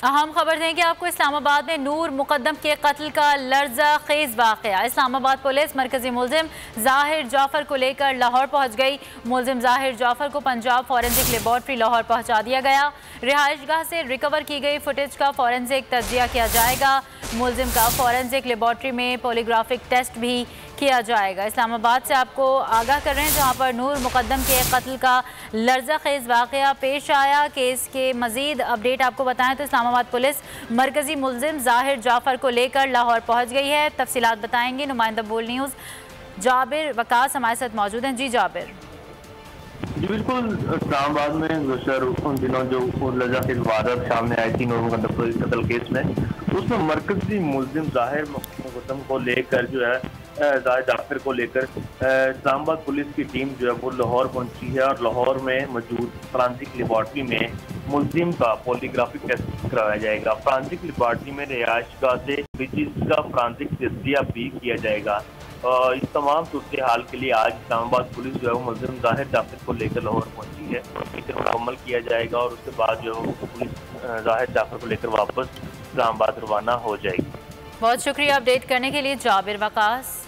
अहम खबर दें कि आपको इस्लामाबाद में नूर मुकद्दम के कत्ल का लर्जा खेज वाक़या। इस्लामाबाद पुलिस मरकजी मुलजिम जाहिर जाफर को लेकर लाहौर पहुंच गई। मुलजिम जाहिर जाफर को पंजाब फॉरेंसिक लेबॉर्ट्री लाहौर पहुंचा दिया गया। रिहाइशगाह से रिकवर की गई फुटेज का फॉरेंसिक तज्जिया किया जाएगा। मुलजिम का फॉरेंसिक लेबॉर्ट्री में पॉलीग्राफिक टेस्ट भी किया जाएगा। इस्लामाबाद से आपको आगाह कर रहे हैं जहां पर नूर मुकद्दम के कत्ल का लर्जा खेज वाक़या पेश आया। केस के मजीद अपडेट आपको बताएं तो इस्लामाबाद पुलिस मरकजी मुलजिम जाहिर जाफर को लेकर लाहौर पहुंच गई है। तफसीलात बताएंगे नुमाइंदा बोल न्यूज़ जाबिर वकास हमारे साथ मौजूद हैं। जी जाबिर। जी बिल्कुल, इस्लामाबाद में गुज़श्ता उन दिनों जो लर्जा खेज वारदात सामने आई थी नूर मुकद्दम कत्ल केस में, उसमें मरकजी मुलजिम जाहिर मुकद्दम को लेकर जो है जाहिर जाफर को लेकर इस्लामाबाद पुलिस की टीम जो है वो लाहौर पहुंची है और लाहौर में मौजूद फ्रांसिक लेबॉर्ट्री में मुलजिम का पॉलीग्राफिक टेस्ट कराया जाएगा। फ्रांसिक लेबॉर्ट्री में रिहाइशगाह से का फ्रांसिक तज्जिया भी किया जाएगा। इस तमाम सूरत हाल के लिए आज इस्लामाबाद पुलिस जो है वो मुलजिम जाहिर जाफर को लेकर लाहौर पहुंची है। इसे मुकम्मल किया जाएगा और उसके बाद जो पुलिस जाहिर जाफर को लेकर वापस इस्लामाबाद रवाना हो जाएगी। बहुत शुक्रिया अपडेट करने के लिए जाबिर वकास।